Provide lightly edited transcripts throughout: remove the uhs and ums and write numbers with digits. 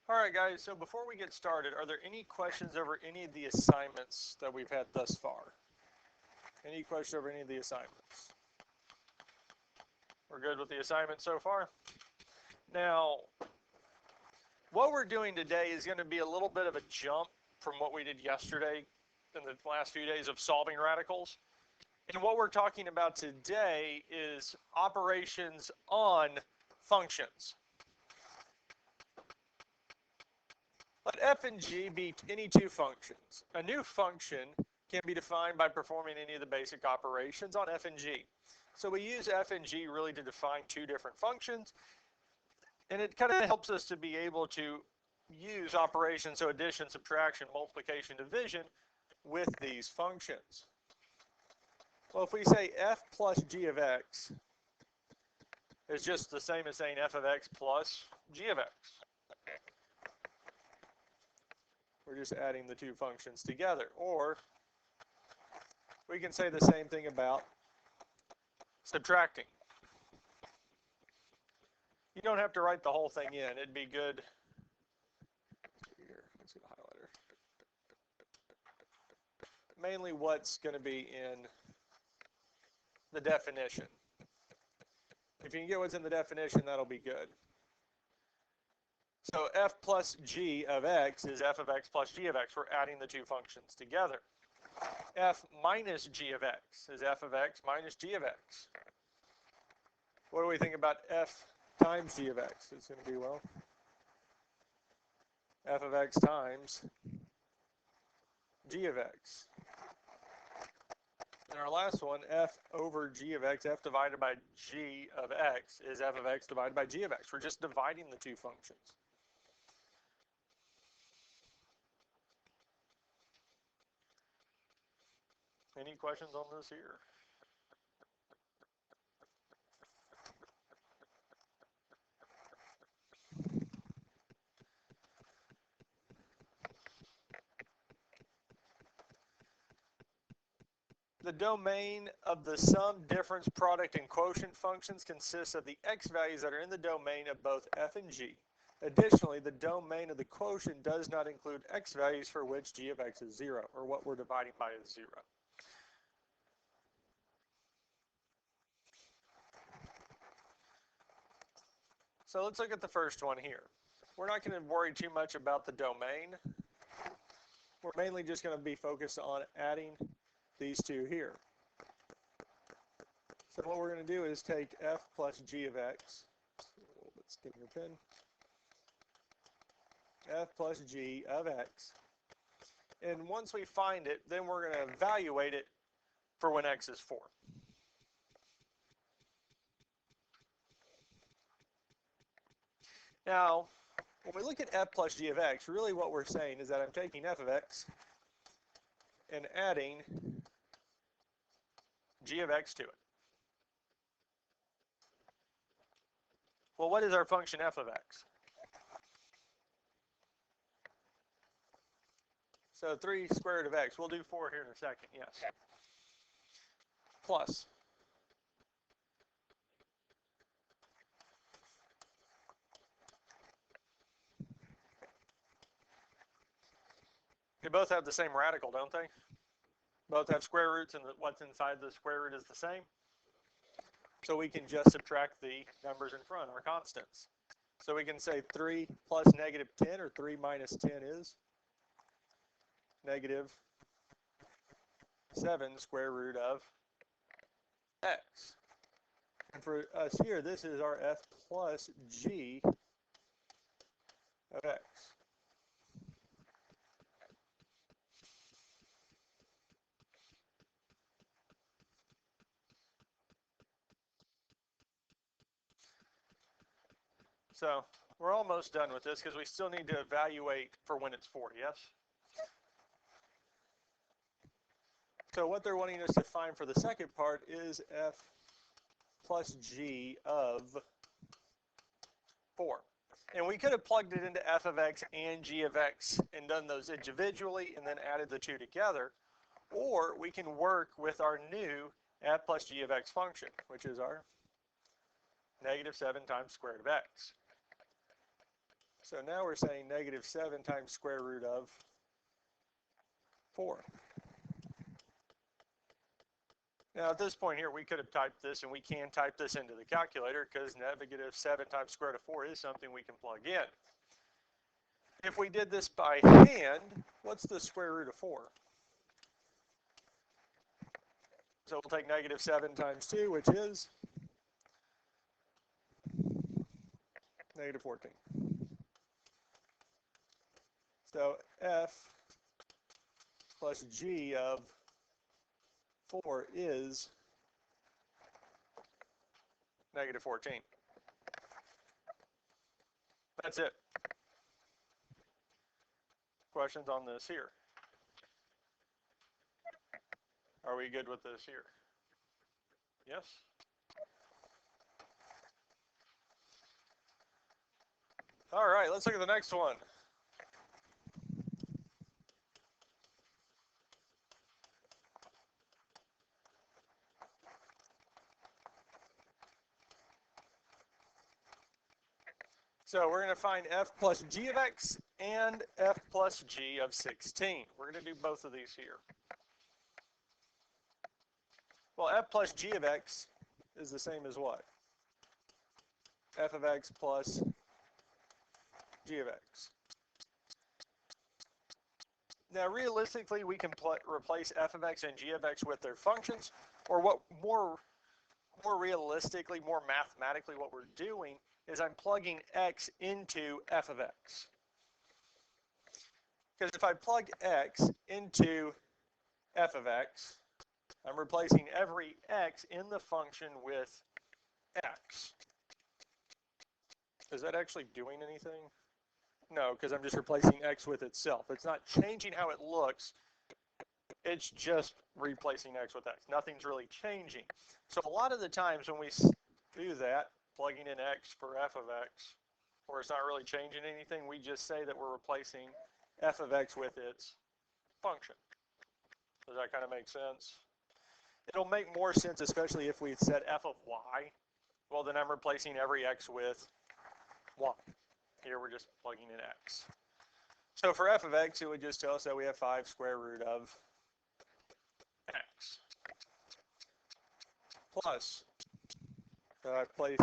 All right, guys, so before we get started, are there any questions over any of the assignments that we've had thus far? Any questions over any of the assignments? We're good with the assignment so far? Now, what we're doing today is going to be a little bit of a jump from what we did yesterday in the last few days of solving radicals. And what we're talking about today is operations on functions. Let f and g be any two functions. A new function can be defined by performing any of the basic operations on f and g. So we use f and g really to define two different functions, and it kind of helps us to be able to use operations, so addition, subtraction, multiplication, division, with these functions. Well, if we say f plus g of x is just the same as saying f of x plus g of x. We're just adding the two functions together. Or we can say the same thing about subtracting. You don't have to write the whole thing in. It'd be good. Here, let's get a highlighter. Mainly what's going to be in the definition. If you can get what's in the definition, that'll be good. So f plus g of x is f of x plus g of x. We're adding the two functions together. F minus g of x is f of x minus g of x. What do we think about f times g of x? It's going to be, well, f of x times g of x. And our last one, f over g of x, f divided by g of x is f of x divided by g of x. We're just dividing the two functions. Any questions on this here? The domain of the sum, difference, product, and quotient functions consists of the x values that are in the domain of both f and g. Additionally, the domain of the quotient does not include x values for which g of x is 0, or what we're dividing by is 0. So let's look at the first one here. We're not going to worry too much about the domain. We're mainly just going to be focused on adding these two here. So what we're going to do is take f plus g of x. Let's get your pen. F plus g of x. And once we find it, then we're going to evaluate it for when x is 4. Now, when we look at f plus g of x, really what we're saying is that I'm taking f of x and adding g of x to it. Well, what is our function f of x? So 3 square root of x. We'll do 4 here in a second, yes. Plus. They both have the same radical, don't they? Both have square roots, and what's inside the square root is the same. So we can just subtract the numbers in front, our constants. So we can say 3 plus negative 10, or 3 minus 10 is negative 7 square root of x. And for us here, this is our f plus g of x. So we're almost done with this because we still need to evaluate for when it's 4, yes? So what they're wanting us to find for the second part is f plus g of 4. And we could have plugged it into f of x and g of x and done those individually and then added the two together. Or we can work with our new f plus g of x function, which is our negative 7 times square root of x. So now we're saying negative 7 times square root of 4. Now at this point here, we could have typed this, and we can type this into the calculator because negative 7 times square root of 4 is something we can plug in. If we did this by hand, what's the square root of 4? So we'll take negative 7 times 2, which is negative 14. So f plus g of 4 is negative 14. That's it. Questions on this here? Are we good with this here? Yes? All right, let's look at the next one. So we're going to find f plus g of x and f plus g of 16. We're going to do both of these here. Well, f plus g of x is the same as what? F of x plus g of x. Now, realistically, we can replace f of x and g of x with their functions, or what more realistically, more mathematically, what we're doing is I'm plugging x into f of x. Because if I plug x into f of x, I'm replacing every x in the function with x. Is that actually doing anything? No, because I'm just replacing x with itself. It's not changing how it looks. It's just replacing x with x. Nothing's really changing. So a lot of the times when we do that, plugging in x for f of x, or it's not really changing anything, we just say that we're replacing f of x with its function. Does that kind of make sense? It'll make more sense, especially if we had said f of y. Well, then I'm replacing every x with y. Here we're just plugging in x. So for f of x, it would just tell us that we have 5 square root of x. Plus, I plug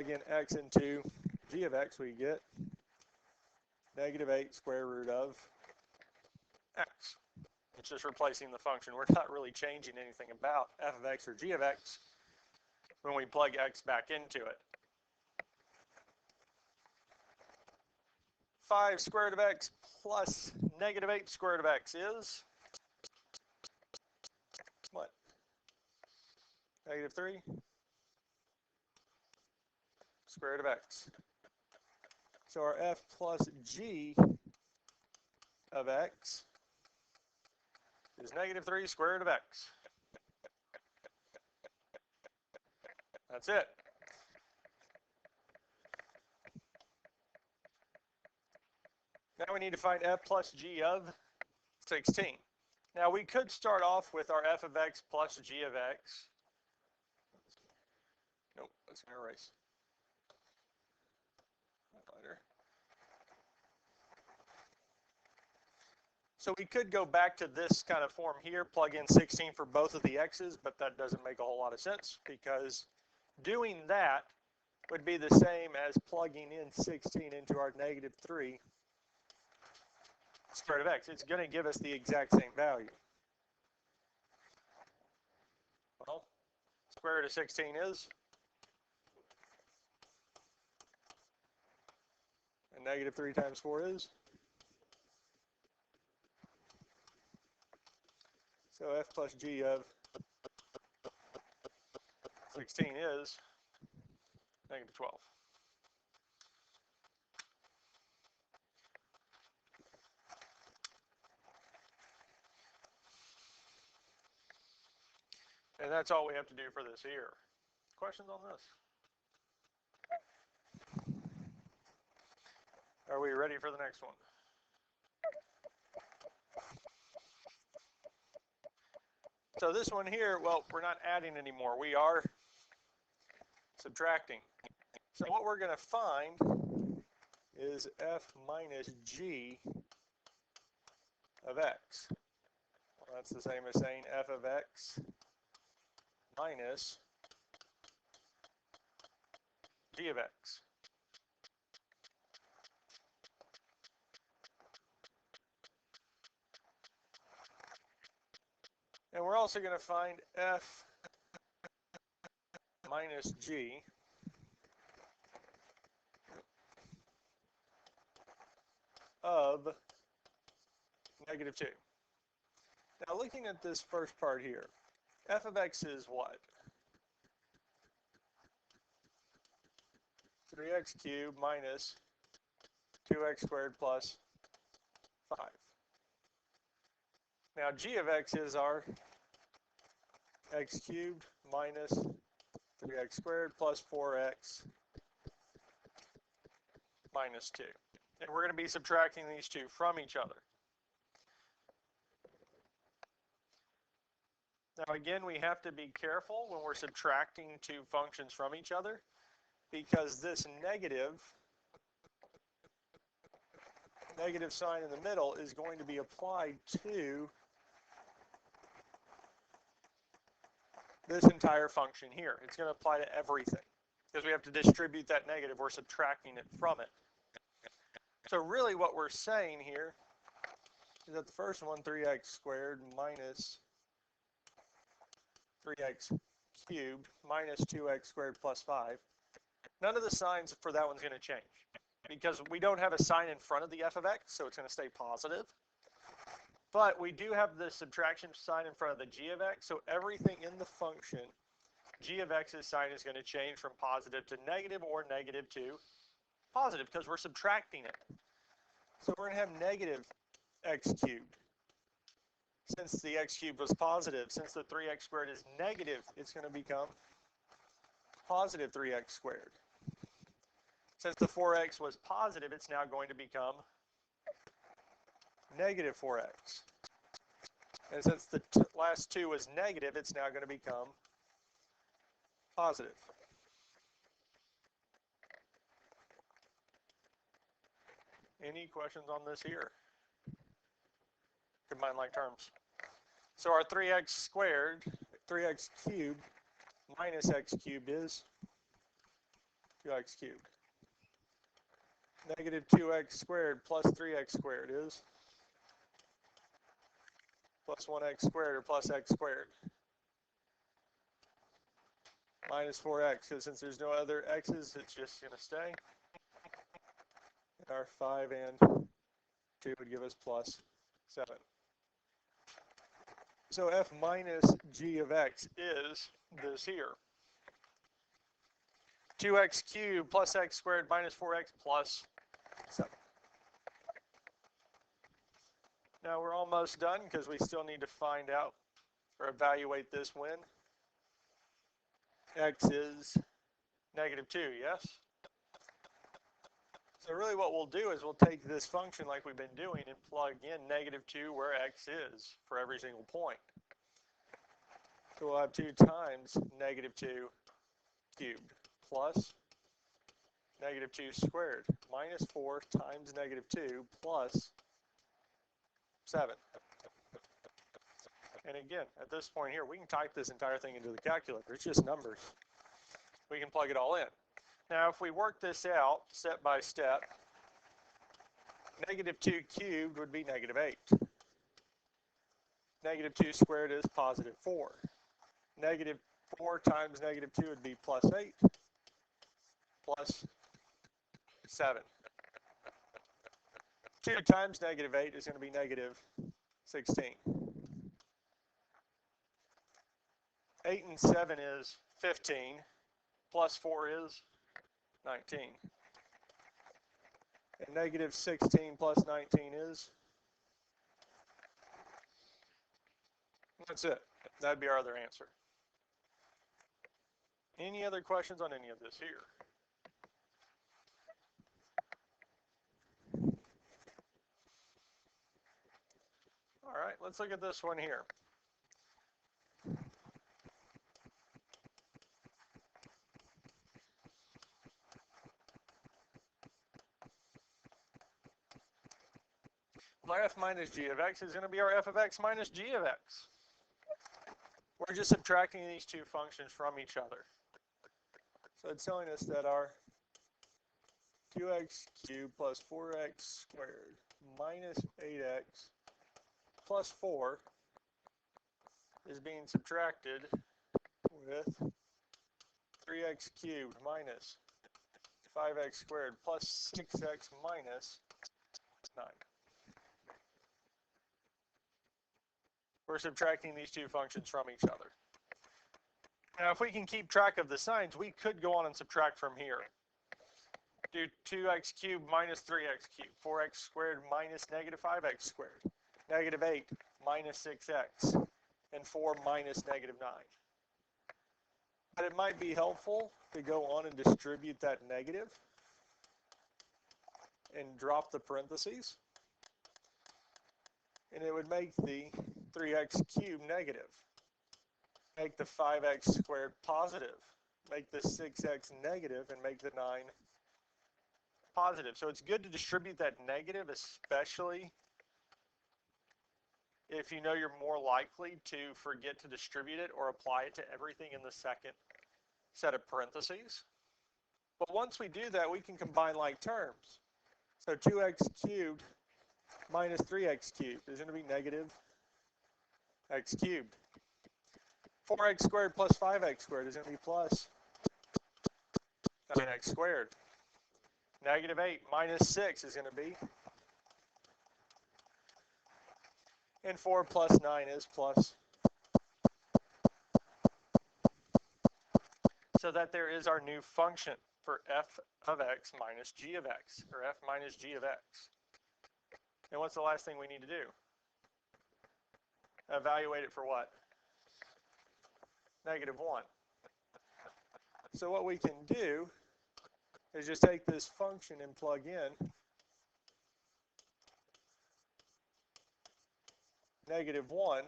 in x into g of x, we get negative 8 square root of x. It's just replacing the function. We're not really changing anything about f of x or g of x when we plug x back into it. 5 square root of x plus negative 8 square root of x is what? Negative 3 square root of x. So our f plus g of x is negative 3 square root of x. That's it. Now we need to find f plus g of 16. Now we could start off with our f of x plus g of x. Nope, that's going to erase. So we could go back to this kind of form here, plug in 16 for both of the x's, but that doesn't make a whole lot of sense because doing that would be the same as plugging in 16 into our negative 3 square root of x. It's going to give us the exact same value. Well, square root of 16 is, and negative 3 times 4 is. So f plus g of 16 is negative 12. And that's all we have to do for this here. Questions on this? Are we ready for the next one? So this one here, well, we're not adding anymore. We are subtracting. So what we're going to find is f minus g of x. Well, that's the same as saying f of x minus g of x. And we're also going to find f minus g of negative 2. Now looking at this first part here, f of x is what? 3x cubed minus 2x squared plus 5. Now g of x is our x cubed minus 3x squared plus 4x minus 2. And we're going to be subtracting these two from each other. Now again, we have to be careful when we're subtracting two functions from each other, because this negative sign in the middle is going to be applied to this entire function here. It's going to apply to everything because we have to distribute that negative. We're subtracting it from it. So really what we're saying here is that the first one, 3x squared minus 3x cubed minus 2x squared plus 5, none of the signs for that one's going to change because we don't have a sign in front of the f of x, so it's going to stay positive. But we do have the subtraction sign in front of the g of x, so everything in the function, g of x's sign is going to change from positive to negative or negative to positive because we're subtracting it. So we're going to have negative x cubed. Since the x cubed was positive, since the 3x squared is negative, it's going to become positive 3x squared. Since the 4x was positive, it's now going to become negative 4x. And since the last two was negative, it's now going to become positive. Any questions on this here? Combine like terms. So our 3x squared, 3x cubed minus x cubed is 2x cubed. Negative 2x squared plus 3x squared is plus 1x squared or plus x squared. Minus 4x, because since there's no other x's, it's just going to stay. And our 5 and 2 would give us plus 7. So f minus g of x is this here. 2x cubed plus x squared minus 4x plus 7. Now we're almost done because we still need to find out or evaluate this when x is negative 2, yes? So really what we'll do is we'll take this function like we've been doing and plug in negative 2 where x is for every single point. So we'll have 2 times negative 2 cubed plus negative 2 squared minus 4 times negative 2 plus 7. And again, at this point here, we can type this entire thing into the calculator. It's just numbers. We can plug it all in. Now, if we work this out step by step, negative 2 cubed would be negative 8. Negative 2 squared is positive 4. Negative 4 times negative 2 would be plus 8 plus 7. 2 times negative 8 is going to be negative 16. 8 and 7 is 15, plus 4 is 19. And negative 16 plus 19 is? That's it. That'd be our other answer. Any other questions on any of this here? All right, let's look at this one here. Well, f minus g of x is going to be our f of x minus g of x. We're just subtracting these two functions from each other. So it's telling us that our 2x cubed plus 4x squared minus 8x plus 4 is being subtracted with 3x cubed minus 5x squared plus 6x minus 9. We're subtracting these two functions from each other. Now, if we can keep track of the signs, we could go on and subtract from here. Do 2x cubed minus 3x cubed, 4x squared minus negative 5x squared, negative 8 minus 6x, and 4 minus negative 9. But it might be helpful to go on and distribute that negative and drop the parentheses. And it would make the 3x cubed negative, make the 5x squared positive, make the 6x negative, and make the 9 positive. So it's good to distribute that negative, especially if you know you're more likely to forget to distribute it or apply it to everything in the second set of parentheses. But once we do that, we can combine like terms. So 2x cubed minus 3x cubed is going to be negative x cubed. 4x squared plus 5x squared is going to be plus 9x squared. Negative 8 minus 6 is going to be, and 4 plus 9 is plus. So that there is our new function for f of x minus g of x, or f minus g of x. And what's the last thing we need to do? Evaluate it for what? Negative 1. So what we can do is just take this function and plug in negative 1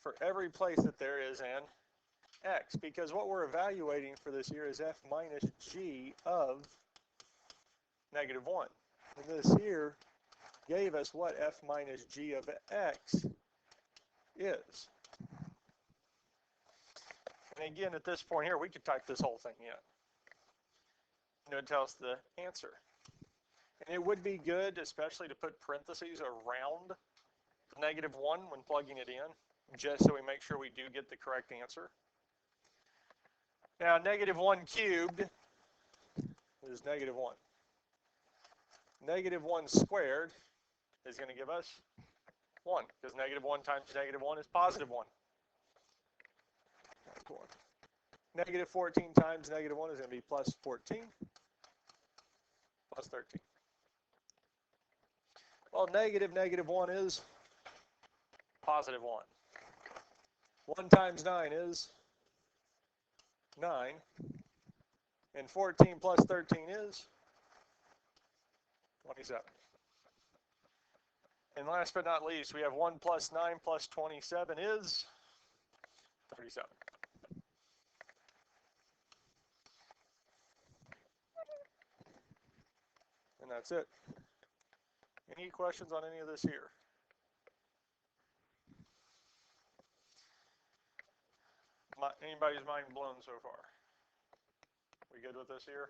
for every place that there is an x, because what we're evaluating for this here is f minus g of negative 1. And this here gave us what f minus g of x is. And again, at this point here, we could type this whole thing in. And it would tell us the answer. And it would be good, especially to put parentheses around the negative 1 when plugging it in, just so we make sure we do get the correct answer. Now, negative 1 cubed is negative 1. Negative 1 squared is going to give us 1, because negative 1 times negative 1 is positive 1. That's 1. Negative 14 times negative 1 is going to be plus 14, plus 13. Well, negative 1 is positive 1. 1 times 9 is 9. And 14 plus 13 is 27. And last but not least, we have 1 plus 9 plus 27 is 37. And that's it. Any questions on any of this here? Anybody's mind blown so far? We good with this here?